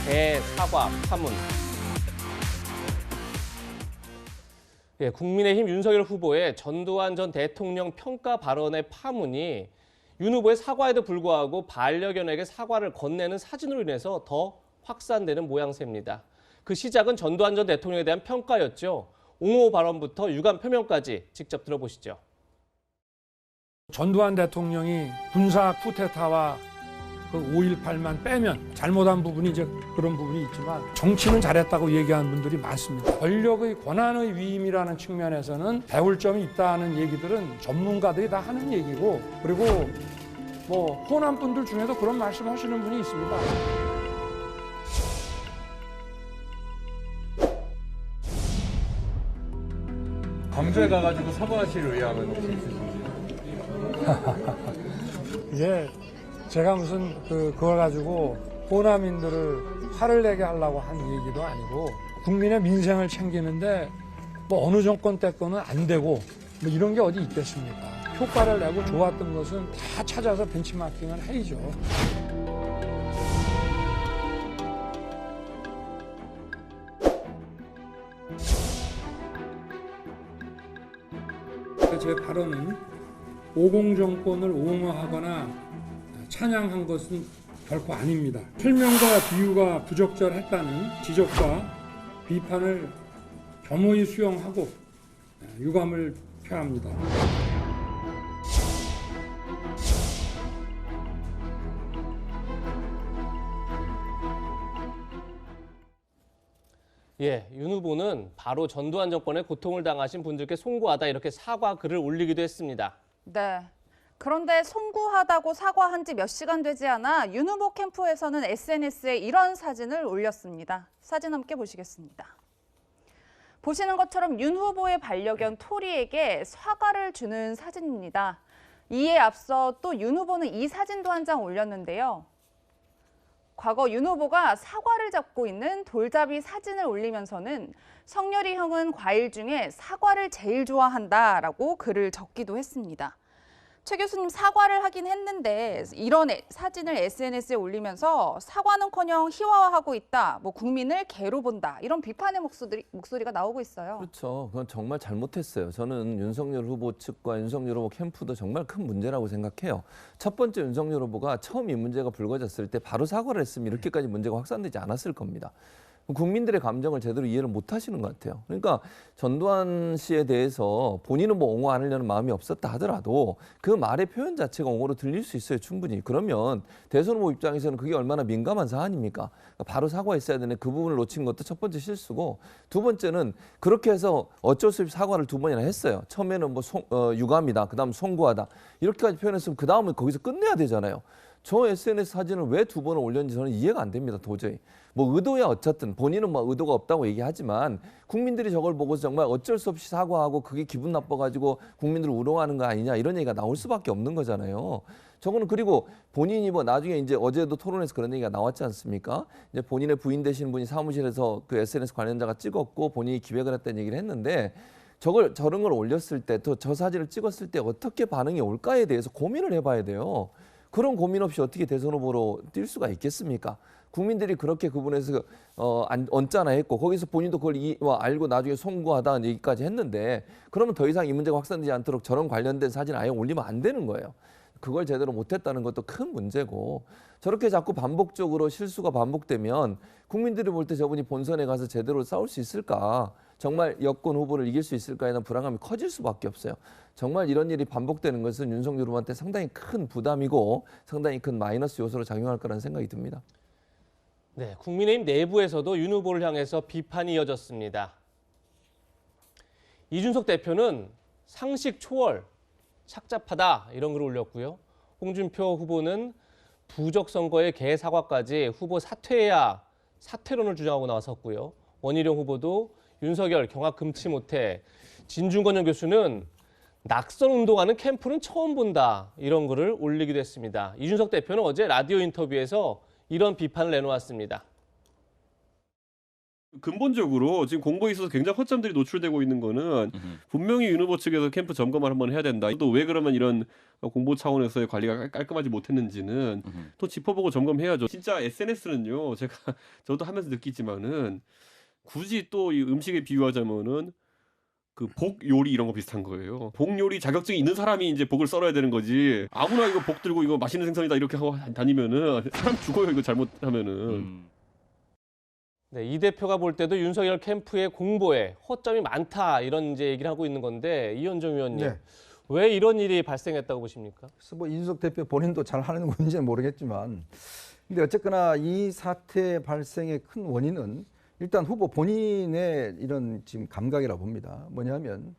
대사과 파문. 예, 국민의힘 윤석열 후보의 전두환 전 대통령 평가 발언의 파문이 윤 후보의 사과에도 불구하고 반려견에게 사과를 건네는 사진으로 인해서 더 확산되는 모양새입니다. 그 시작은 전두환 전 대통령에 대한 평가였죠. 옹호 발언부터 유감 표명까지 직접 들어보시죠. 전두환 대통령이 군사 쿠데타와 그 5.18만 빼면 잘못한 부분이 이제 그런 부분이 있지만 정치는 잘했다고 얘기하는 분들이 많습니다. 권력의 권한의 위임이라는 측면에서는 배울 점이 있다는 얘기들은 전문가들이 다 하는 얘기고, 그리고 뭐 호남 분들 중에도 그런 말씀하시는 분이 있습니다. 광주에 가가지고 사과하실 의향은 혹시 있으신지? 이게 제가 무슨 그걸 가지고 호남인들을 화를 내게 하려고 한 얘기도 아니고, 국민의 민생을 챙기는데 뭐 어느 정권 때 거는 안 되고 뭐 이런 게 어디 있겠습니까? 효과를 내고 좋았던 것은 다 찾아서 벤치마킹을 해야죠. 제 발언은 50 정권을 옹호하거나 찬양한 것은 결코 아닙니다. 설명과 비유가 부적절했다는 지적과 비판을 겸허히 수용하고 유감을 표합니다. 예, 윤 후보는 바로 전두환 정권의 고통을 당하신 분들께 송구하다 이렇게 사과 글을 올리기도 했습니다. 네. 그런데 송구하다고 사과한 지 몇 시간 되지 않아 윤 후보 캠프에서는 SNS에 이런 사진을 올렸습니다. 사진 함께 보시겠습니다. 보시는 것처럼 윤 후보의 반려견 토리에게 사과를 주는 사진입니다. 이에 앞서 또 윤 후보는 이 사진도 한 장 올렸는데요. 과거 윤 후보가 사과를 잡고 있는 돌잡이 사진을 올리면서는 성렬이 형은 과일 중에 사과를 제일 좋아한다라고 글을 적기도 했습니다. 최 교수님, 사과를 하긴 했는데 이런 사진을 SNS에 올리면서 사과는커녕 희화화하고 있다, 뭐 국민을 개로 본다, 이런 비판의 목소리가 나오고 있어요. 그렇죠. 그건 정말 잘못했어요. 저는 윤석열 후보 측과 윤석열 후보 캠프도 정말 큰 문제라고 생각해요. 첫 번째, 윤석열 후보가 처음 이 문제가 불거졌을 때 바로 사과를 했으면 이렇게까지 문제가 확산되지 않았을 겁니다. 국민들의 감정을 제대로 이해를 못 하시는 것 같아요. 그러니까 전두환 씨에 대해서 본인은 뭐 옹호 안 하려는 마음이 없었다 하더라도 그 말의 표현 자체가 옹호로 들릴 수 있어요, 충분히. 그러면 대선 후보 입장에서는 그게 얼마나 민감한 사안입니까? 그러니까 바로 사과했어야 되는 그 부분을 놓친 것도 첫 번째 실수고, 두 번째는 그렇게 해서 어쩔 수 없이 사과를 두 번이나 했어요. 처음에는 뭐 유감이다, 그다음 송구하다 이렇게까지 표현했으면 그 다음은 거기서 끝내야 되잖아요. 저 SNS 사진을 왜 두 번을 올렸는지 저는 이해가 안 됩니다, 도저히. 뭐 의도야 어쨌든 본인은 뭐 의도가 없다고 얘기하지만 국민들이 저걸 보고서 정말 어쩔 수 없이 사과하고 그게 기분 나빠가지고 국민들을 우롱하는 거 아니냐 이런 얘기가 나올 수밖에 없는 거잖아요. 저거는 그리고 본인이 뭐 나중에 이제 어제도 토론에서 그런 얘기가 나왔지 않습니까? 이제 본인의 부인 되시는 분이 사무실에서 그 SNS 관련자가 찍었고 본인이 기획을 했다는 얘기를 했는데, 저런 걸 올렸을 때 또 저 사진을 찍었을 때 어떻게 반응이 올까에 대해서 고민을 해봐야 돼요. 그런 고민 없이 어떻게 대선 후보로 뛸 수가 있겠습니까? 국민들이 그렇게 그분에서 언짢아 했고 거기서 본인도 그걸 알고 나중에 송구하다는 얘기까지 했는데, 그러면 더 이상 이 문제가 확산되지 않도록 저런 관련된 사진 아예 올리면 안 되는 거예요. 그걸 제대로 못했다는 것도 큰 문제고, 저렇게 자꾸 반복적으로 실수가 반복되면 국민들이 볼 때 저분이 본선에 가서 제대로 싸울 수 있을까, 정말 여권 후보를 이길 수 있을까에 대한 불안감이 커질 수밖에 없어요. 정말 이런 일이 반복되는 것은 윤석열 후보한테 상당히 큰 부담이고 상당히 큰 마이너스 요소로 작용할 거라는 생각이 듭니다. 네, 국민의힘 내부에서도 윤 후보를 향해서 비판이 이어졌습니다. 이준석 대표는 상식 초월, 착잡하다 이런 글을 올렸고요. 홍준표 후보는 부적 선거의 개사과까지 후보 사퇴해야 사퇴론을 주장하고 나섰고요. 원희룡 후보도 윤석열 경악 금치 못해, 진중권 전 교수는 낙선 운동하는 캠프는 처음 본다 이런 글을 올리기도 했습니다. 이준석 대표는 어제 라디오 인터뷰에서 이런 비판을 내놓았습니다. 근본적으로 지금 공보에 있어서 굉장히 허점들이 노출되고 있는 거는 분명히 윤 후보 측에서 캠프 점검을 한번 해야 된다. 또 왜 그러면 이런 공보 차원에서의 관리가 깔끔하지 못했는지는 또 짚어보고 점검해야죠. 진짜 SNS는요, 저도 하면서 느끼지만은 굳이 또 이 음식에 비유하자면은 그 복 요리 이런 거 비슷한 거예요. 복 요리 자격증이 있는 사람이 이제 복을 썰어야 되는 거지. 아무나 이거 복 들고 이거 맛있는 생선이다 이렇게 하고 다니면은 사람 죽어요. 이거 잘못하면은. 네, 이 대표가 볼 때도 윤석열 캠프의 공보에 허점이 많다 이런 이제 얘기를 하고 있는 건데 이현정 의원님 네. 왜 이런 일이 발생했다고 보십니까? 그래서 뭐 이준석 대표 본인도 잘 하는 건지는 모르겠지만, 근데 어쨌거나 이 사태 발생의 큰 원인은 일단 후보 본인의 이런 지금 감각이라고 봅니다. 뭐냐면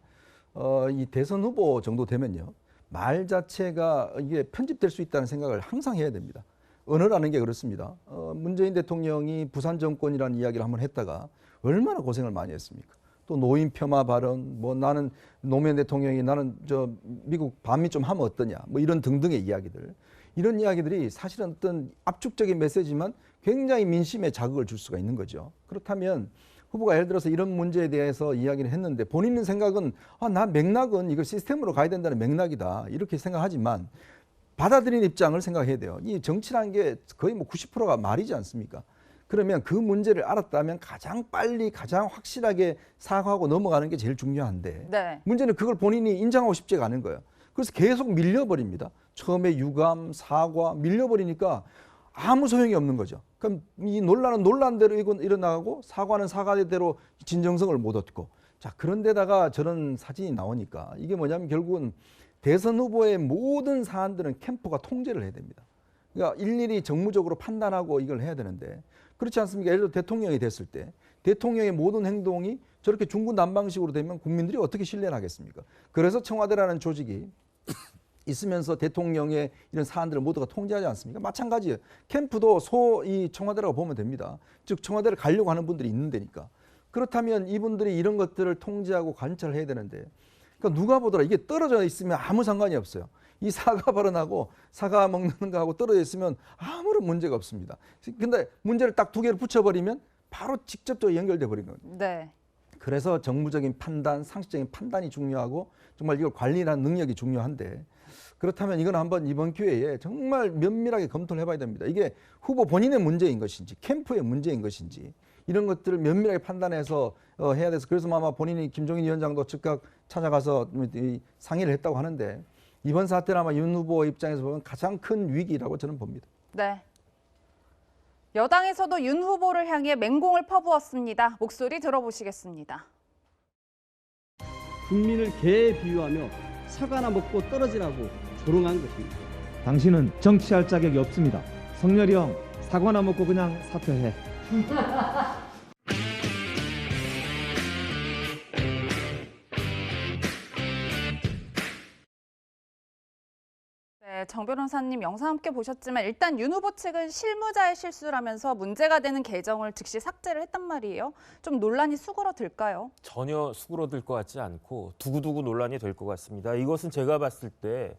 이 대선 후보 정도 되면요, 말 자체가 이게 편집될 수 있다는 생각을 항상 해야 됩니다. 언어라는 게 그렇습니다. 문재인 대통령이 부산 정권이라는 이야기를 한번 했다가 얼마나 고생을 많이 했습니까? 또 노인 폄하 발언, 뭐 나는 노무현 대통령이 나는 저 미국 반미 좀 하면 어떠냐, 뭐 이런 등등의 이야기들. 이런 이야기들이 사실은 어떤 압축적인 메시지만 굉장히 민심에 자극을 줄 수가 있는 거죠. 그렇다면 후보가 예를 들어서 이런 문제에 대해서 이야기를 했는데 본인의 생각은 나 맥락은 이걸 시스템으로 가야 된다는 맥락이다 이렇게 생각하지만 받아들인 입장을 생각해야 돼요. 이 정치라는 게 거의 뭐 90%가 말이지 않습니까? 그러면 그 문제를 알았다면 가장 빨리 가장 확실하게 사과하고 넘어가는 게 제일 중요한데 네. 문제는 그걸 본인이 인정하고 싶지가 않은 거예요. 그래서 계속 밀려버립니다. 처음에 유감, 사과 밀려버리니까 아무 소용이 없는 거죠. 그럼 이 논란은 논란대로 일어나고 사과는 사과대로 진정성을 못 얻고, 자 그런데다가 저런 사진이 나오니까 이게 뭐냐면 결국은 대선 후보의 모든 사안들은 캠프가 통제를 해야 됩니다. 그러니까 일일이 정무적으로 판단하고 이걸 해야 되는데 그렇지 않습니까? 예를 들어 대통령이 됐을 때 대통령의 모든 행동이 저렇게 중구난방식으로 되면 국민들이 어떻게 신뢰를 하겠습니까? 그래서 청와대라는 조직이 있으면서 대통령의 이런 사안들을 모두가 통제하지 않습니까? 마찬가지예요. 캠프도 이 청와대라고 보면 됩니다. 즉 청와대를 가려고 하는 분들이 있는 데니까. 그렇다면 이분들이 이런 것들을 통제하고 관찰을 해야 되는데, 그러니까 누가 보더라 이게 떨어져 있으면 아무 상관이 없어요. 이 사과 발언하고 사과 먹는 거하고 떨어져 있으면 아무런 문제가 없습니다. 근데 문제를 딱 두 개를 붙여버리면 바로 직접적으로 연결돼 버린 거예요. 네. 그래서 정무적인 판단, 상식적인 판단이 중요하고 정말 이걸 관리하는 능력이 중요한데, 그렇다면 이건 한번 이번 기회에 정말 면밀하게 검토를 해봐야 됩니다. 이게 후보 본인의 문제인 것인지 캠프의 문제인 것인지 이런 것들을 면밀하게 판단해서 해야 돼서, 그래서 아마 본인이 김종인 위원장도 즉각 찾아가서 상의를 했다고 하는데 이번 사태는 아마 윤 후보 입장에서 보면 가장 큰 위기라고 저는 봅니다. 네. 여당에서도 윤 후보를 향해 맹공을 퍼부었습니다. 목소리 들어보시겠습니다. 국민을 개에 비유하며 사과나 먹고 떨어지라고 조롱한 것입니다. 당신은 정치할 자격이 없습니다. 성렬이 형, 사과나 먹고 그냥 사퇴해. 네, 정 변호사님 영상 함께 보셨지만 일단 윤 후보 측은 실무자의 실수라면서 문제가 되는 계정을 즉시 삭제를 했단 말이에요. 좀 논란이 수그러들까요? 전혀 수그러들 것 같지 않고 두고두고 논란이 될 것 같습니다. 이것은 제가 봤을 때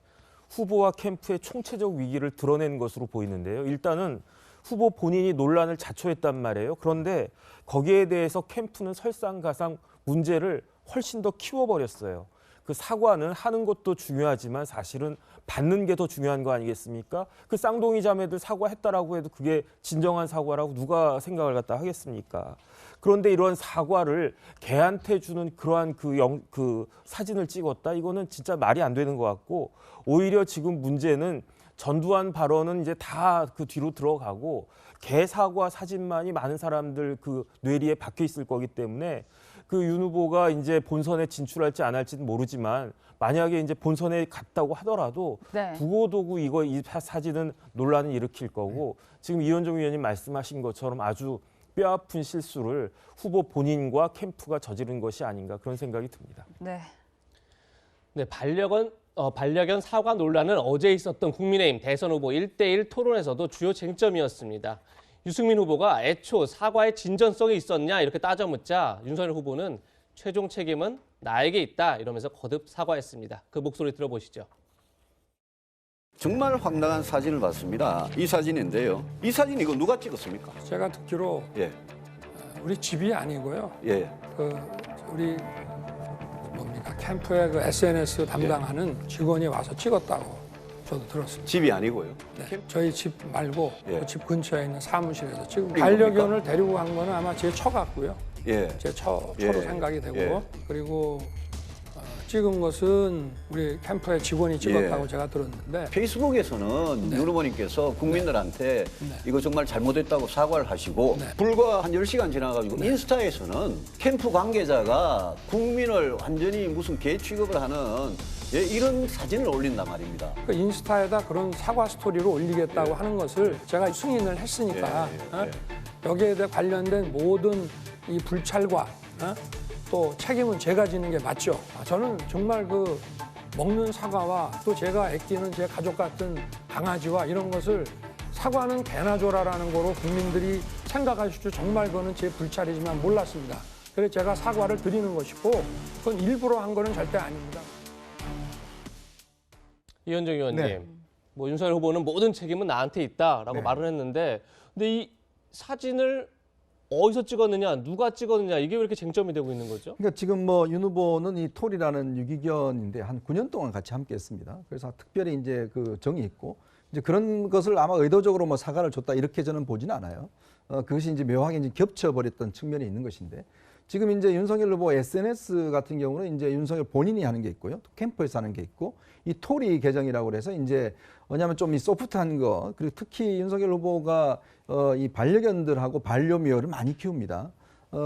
후보와 캠프의 총체적 위기를 드러낸 것으로 보이는데요. 일단은 후보 본인이 논란을 자초했단 말이에요. 그런데 거기에 대해서 캠프는 설상가상 문제를 훨씬 더 키워버렸어요. 그 사과는 하는 것도 중요하지만 사실은 받는 게 더 중요한 거 아니겠습니까? 그 쌍둥이 자매들 사과했다라고 해도 그게 진정한 사과라고 누가 생각을 갖다 하겠습니까? 그런데 이런 사과를 걔한테 주는 그러한 그 사진을 찍었다? 이거는 진짜 말이 안 되는 것 같고, 오히려 지금 문제는 전두환 발언은 이제 다 그 뒤로 들어가고 개 사과 사진만이 많은 사람들 그 뇌리에 박혀 있을 거기 때문에 그 윤 후보가 이제 본선에 진출할지 안 할지는 모르지만 만약에 이제 본선에 갔다고 하더라도 네. 두고두고 이 사진은 논란을 일으킬 거고, 지금 이현정 의원님 말씀하신 것처럼 아주 뼈아픈 실수를 후보 본인과 캠프가 저지른 것이 아닌가 그런 생각이 듭니다. 네. 네, 반려견 사과 논란은 어제 있었던 국민의힘 대선 후보 1대1 토론에서도 주요 쟁점이었습니다. 유승민 후보가 애초 사과의 진전성이 있었냐 이렇게 따져 묻자 윤석열 후보는 최종 책임은 나에게 있다 이러면서 거듭 사과했습니다. 그 목소리 들어보시죠. 정말 황당한 사진을 봤습니다. 이 사진인데요. 이 사진 이거 누가 찍었습니까? 제가 듣기로 예. 우리 집이 아니고요. 예. 우리 캠프의 그 SNS 담당하는 직원이 와서 찍었다고. 저도 들었습니다. 집이 아니고요. 네, 저희 집 말고 예. 그 집 근처에 있는 사무실에서 지금 그게 반려견을 데리고 간 거는 아마 제 처 같고요. 예. 제 처로 예. 생각이 되고 예. 그리고 찍은 것은 우리 캠프의 직원이 찍었다고 예. 제가 들었는데 페이스북에서는 윤 후보님께서 국민들한테 이거 정말 잘못했다고 사과를 하시고 불과 한 10시간 지나가지고 인스타에서는 캠프 관계자가 국민을 완전히 무슨 개 취급을 하는 예, 이런 사진을 올린단 말입니다. 그 인스타에다 그런 사과 스토리를 올리겠다고 하는 것을 제가 승인을 했으니까 여기에 대해 관련된 모든 이 불찰과 또 책임은 제가 지는 게 맞죠. 저는 정말 그 먹는 사과와 또 제가 아끼는 제 가족 같은 강아지와 이런 것을 사과는 개나 줘라라는 거로 국민들이 생각하실 줄 정말 그거는 제 불찰이지만 몰랐습니다. 그래서 제가 사과를 드리는 것이고 그건 일부러 한 거는 절대 아닙니다. 이현정 의원님, 네. 뭐 윤석열 후보는 모든 책임은 나한테 있다라고 네. 말을 했는데, 근데 이 사진을 어디서 찍었느냐, 누가 찍었느냐, 이게 왜 이렇게 쟁점이 되고 있는 거죠? 그러니까 지금 뭐 윤 후보는 이 톨이라는 유기견인데 한 9년 동안 같이 함께했습니다. 그래서 특별히 이제 그 정이 있고 이제 그런 것을 아마 의도적으로 뭐 사과를 줬다 이렇게 저는 보지는 않아요. 그것이 이제 묘하게 이제 겹쳐버렸던 측면이 있는 것인데 지금 이제 윤석열 후보 SNS 같은 경우는 이제 윤석열 본인이 하는 게 있고요, 또 캠프에서 하는 게 있고 이 톨이 계정이라고 그래서 이제 뭐냐면 좀 이 소프트한 거 그리고 특히 윤석열 후보가 이 반려견들하고 반려묘를 많이 키웁니다.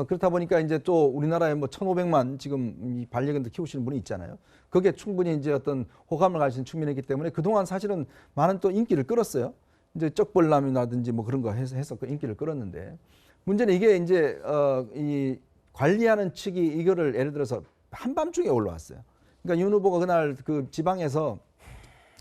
그렇다 보니까 이제 또 우리나라에 뭐 1,500만 지금 이 반려견들 키우시는 분이 있잖아요. 그게 충분히 이제 어떤 호감을 가지는 측면이기 때문에 그동안 사실은 많은 또 인기를 끌었어요. 이제 쩍벌남이라든지 뭐 그런 거 해서 그 인기를 끌었는데 문제는 이게 이제 이 관리하는 측이 이거를 예를 들어서 한밤중에 올라왔어요. 그러니까 윤 후보가 그날 그 지방에서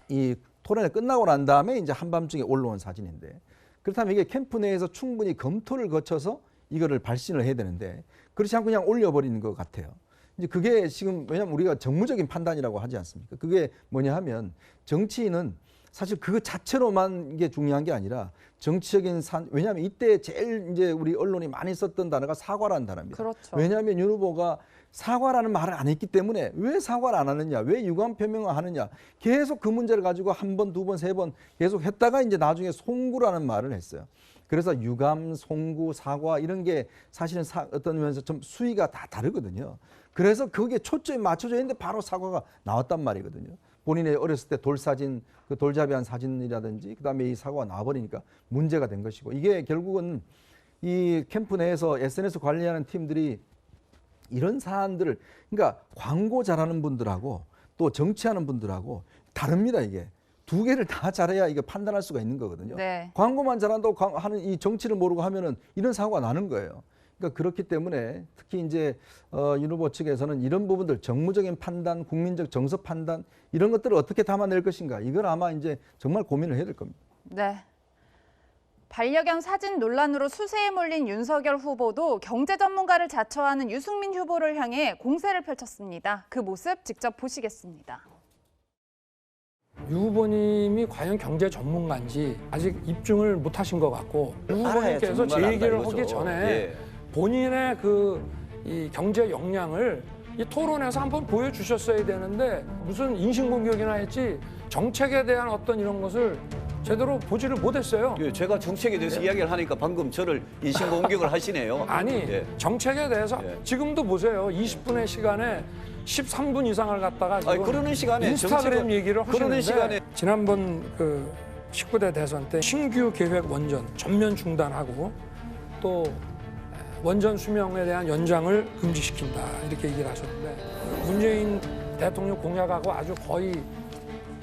이 토론회 끝나고 난 다음에 이제 한밤중에 올라온 사진인데 그렇다면 이게 캠프 내에서 충분히 검토를 거쳐서 이거를 발신을 해야 되는데 그렇지 않고 그냥 올려버리는 것 같아요. 이제 그게 지금 왜냐하면 우리가 정무적인 판단이라고 하지 않습니까? 그게 뭐냐 하면 정치인은 사실 그거 자체로만 이게 중요한 게 아니라 정치적인 왜냐하면 이때 제일 이제 우리 언론이 많이 썼던 단어가 사과라는 단어입니다. 그렇죠. 왜냐하면 윤 후보가 사과라는 말을 안 했기 때문에 왜 사과를 안 하느냐, 왜 유감 표명을 하느냐, 계속 그 문제를 가지고 한 번, 두 번, 세 번 계속 했다가 이제 나중에 송구라는 말을 했어요. 그래서 유감, 송구, 사과 이런 게 사실은 어떤 면에서 좀 수위가 다 다르거든요. 그래서 거기에 초점이 맞춰져 있는데 바로 사과가 나왔단 말이거든요. 본인의 어렸을 때 돌 사진, 그 돌잡이한 사진이라든지 그다음에 이 사과가 나와버리니까 문제가 된 것이고 이게 결국은 이 캠프 내에서 SNS 관리하는 팀들이 이런 사안들을 그러니까 광고 잘하는 분들하고 또 정치하는 분들하고 다릅니다. 이게 두 개를 다 잘해야 이거 판단할 수가 있는 거거든요. 네. 광고만 잘한다고 하는 이 정치를 모르고 하면은 이런 사고가 나는 거예요. 그러니까 그렇기 때문에 특히 이제 윤 후보 측에서는 이런 부분들 정무적인 판단, 국민적 정서 판단 이런 것들을 어떻게 담아낼 것인가 이걸 아마 이제 정말 고민을 해야 될 겁니다. 네. 반려견 사진 논란으로 수세에 몰린 윤석열 후보도 경제 전문가를 자처하는 유승민 후보를 향해 공세를 펼쳤습니다. 그 모습 직접 보시겠습니다. 유 후보님이 과연 경제 전문가인지 아직 입증을 못 하신 것 같고 유 후보님께서 제 얘기를 하기 전에 본인의 이 경제 역량을 이 토론에서 한번 보여주셨어야 되는데 무슨 인신공격이나 했지 정책에 대한 어떤 이런 것을 제대로 보지를 못했어요. 제가 정책에 대해서 이야기를 하니까 방금 저를 인신공격을 하시네요. 아니 정책에 대해서 지금도 보세요. 20분의 시간에 13분 이상을 갖다가 지금 그러는 시간에 인스타그램 얘기를 하시는데 그러는 시간에 지난번 그 19대 대선 때 신규 계획 원전 전면 중단하고 또 원전 수명에 대한 연장을 금지시킨다 이렇게 얘기를 하셨는데 문재인 대통령 공약하고 아주 거의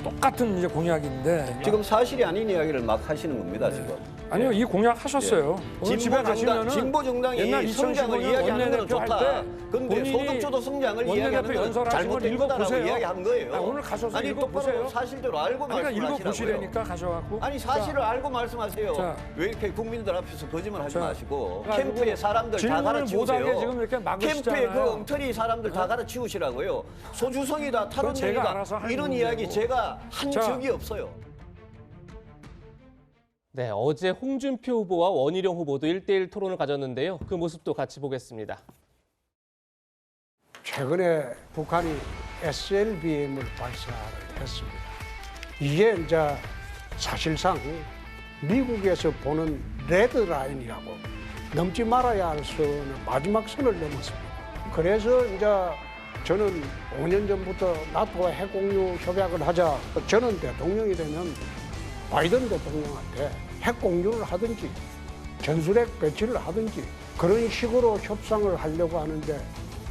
똑같은 이제 공약인데 지금 사실이 아닌 이야기를 막 하시는 겁니다. 지금. 아니요, 이 공약 하셨어요. 오늘 집에 가시면은 진보 정당이 옛날 성장을 2015년 이야기하는 건 원내대표 할 좋다. 때 근데 소득주도 성장을 이야기하는 건 잘못된 거다라고 이야기한 거예요. 오늘 가셔서 아니 읽어보세요. 똑바로 사실대로 알고 그러니까 말씀하시라고요. 읽어보시라니까 가셔갖고. 아니 사실을 알고 말씀하세요. 자, 왜 이렇게 국민들 앞에서 거짓말하지 마시고 그래가지고 캠프에 사람들 다 질문을 갈아치우세요. 못하게 지금 이렇게 막으시잖아요. 캠프에 그 엉터리 사람들 다 갈아치우시라고요. 소주성이다 그건 제가 탈원전이다 알아서 할 이런 문제고. 이야기 제가 한 적이 없어요. 네, 어제 홍준표 후보와 원희룡 후보도 1대1 토론을 가졌는데요. 그 모습도 같이 보겠습니다. 최근에 북한이 SLBM을 발사를 했습니다. 이게 이제 사실상 미국에서 보는 레드라인이라고 넘지 말아야 할 선은 마지막 선을 넘었습니다. 그래서 이제 저는 5년 전부터 나토와 핵공유 협약을 하자. 저는 대통령이 되면 바이든 대통령한테 핵공유를 하든지 전술핵 배치를 하든지 그런 식으로 협상을 하려고 하는데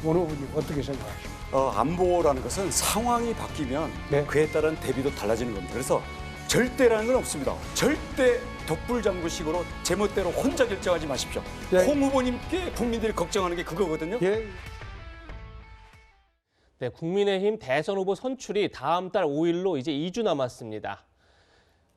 원 후보님 어떻게 생각하십니까? 안보라는 것은 상황이 바뀌면 네. 그에 따른 대비도 달라지는 겁니다. 그래서 절대라는 건 없습니다. 절대 독불장구식으로 제멋대로 혼자 결정하지 마십시오. 네. 홍 후보님께 국민들이 걱정하는 게 그거거든요. 예. 네, 국민의힘 대선 후보 선출이 다음 달 5일로 이제 2주 남았습니다.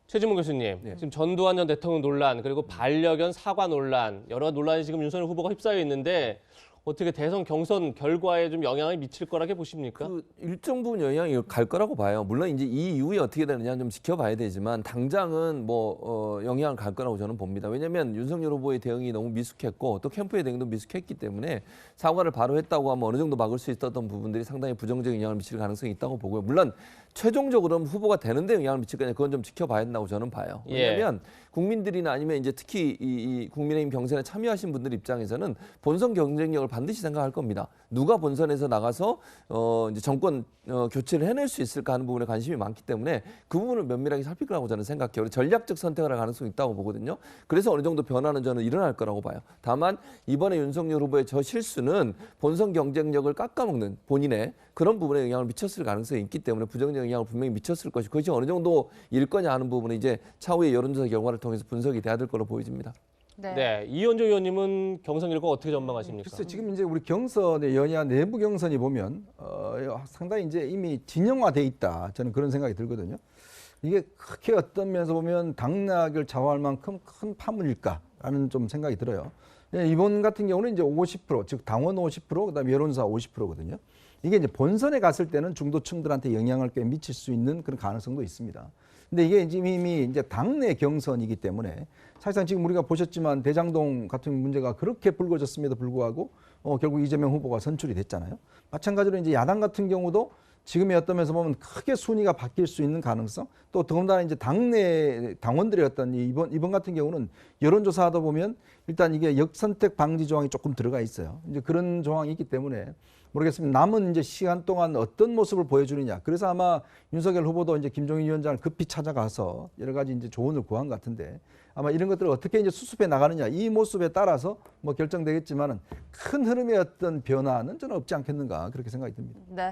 최진문 교수님, 지금 전두환 전 대통령 논란, 그리고 반려견 사과 논란, 여러 논란이 지금 윤석열 후보가 휩싸여 있는데 어떻게 대선 경선 결과에 좀 영향을 미칠 거라고 보십니까? 그 일정 부분 영향이 갈 거라고 봐요. 물론 이제 이 이후에 어떻게 되느냐 좀 지켜봐야 되지만 당장은 영향을 갈 거라고 저는 봅니다. 왜냐하면 윤석열 후보의 대응이 너무 미숙했고 또 캠프의 대응도 미숙했기 때문에 사과를 바로 했다고 하면 어느 정도 막을 수 있었던 부분들이 상당히 부정적인 영향을 미칠 가능성이 있다고 보고요. 물론 최종적으로 후보가 되는데 영향을 미칠 거냐 그건 좀 지켜봐야 된다고 저는 봐요. 왜냐하면 국민들이나 아니면 이제 특히 이 국민의힘 경선에 참여하신 분들 입장에서는 본선 경쟁력을 반드시 생각할 겁니다. 누가 본선에서 나가서 이제 정권 교체를 해낼 수 있을까 하는 부분에 관심이 많기 때문에 그 부분을 면밀하게 살필 거라고 저는 생각해요. 전략적 선택을 할 가능성이 있다고 보거든요. 그래서 어느 정도 변화는 저는 일어날 거라고 봐요. 다만 이번에 윤석열 후보의 저 실수는 본선 경쟁력을 깎아먹는 본인의 그런 부분에 영향을 미쳤을 가능성이 있기 때문에 부정적 영향을 분명히 미쳤을 것이고 그것이 어느 정도일 거냐 하는 부분은 이제 차후의 여론조사 결과를 통해서 분석이 돼야 될 거로 보여집니다. 네, 이현정 의원님은 경선 결과 어떻게 전망하십니까? 글쎄 지금 이제 우리 경선의 여야 내부 경선이 보면 상당히 이제 이미 진영화돼 있다. 저는 그런 생각이 들거든요. 이게 크게 어떤 면에서 보면 당락을 좌우할 만큼 큰 파문일까라는 좀 생각이 들어요. 이번 같은 경우는 이제 50%, 즉 당원 50%, 그다음에 여론조사 50%거든요. 이게 이제 본선에 갔을 때는 중도층들한테 영향을 꽤 미칠 수 있는 그런 가능성도 있습니다. 근데 이게 이미 이제 당내 경선이기 때문에 사실상 지금 우리가 보셨지만 대장동 같은 문제가 그렇게 불거졌음에도 불구하고 결국 이재명 후보가 선출이 됐잖아요. 마찬가지로 이제 야당 같은 경우도 지금의 어떤 면에서 보면 크게 순위가 바뀔 수 있는 가능성, 또 더군다나 이제 당내 당원들의 어떤 이번 같은 경우는 여론조사하다 보면 일단 이게 역선택 방지 조항이 조금 들어가 있어요. 이제 그런 조항이 있기 때문에 모르겠습니다. 남은 이제 시간 동안 어떤 모습을 보여주느냐. 그래서 아마 윤석열 후보도 이제 김종인 위원장을 급히 찾아가서 여러 가지 이제 조언을 구한 것 같은데 아마 이런 것들을 어떻게 이제 수습해 나가느냐 이 모습에 따라서 뭐 결정되겠지만은 큰 흐름의 어떤 변화는 저는 없지 않겠는가 그렇게 생각이 듭니다. 네.